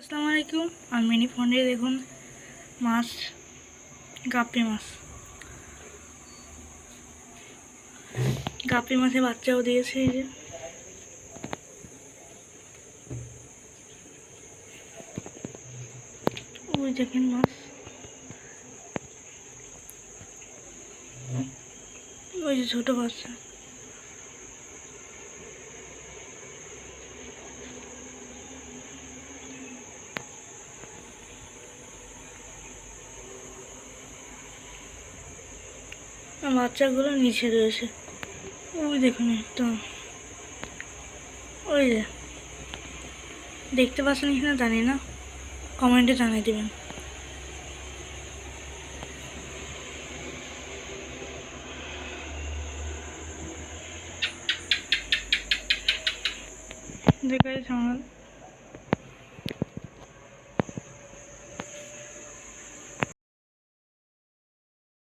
আসসালামু আলাইকুম। আর মিনি ফন্ডে দেখুন মাছ, গাপ্পি মাছ। গাপ্পি মাছের বাচ্চাও দিয়েছে। এই যে ওই দেখেন মাছ, ওই যে ছোট বাচ্চা। বাচ্চাগুলো নিচে রয়েছে। ওই দেখুন একটা, ওই যে দেখতে পাচ্ছেন কিনা জানি না, কমেন্টে জানিয়ে দেবেন। দেখাই আমার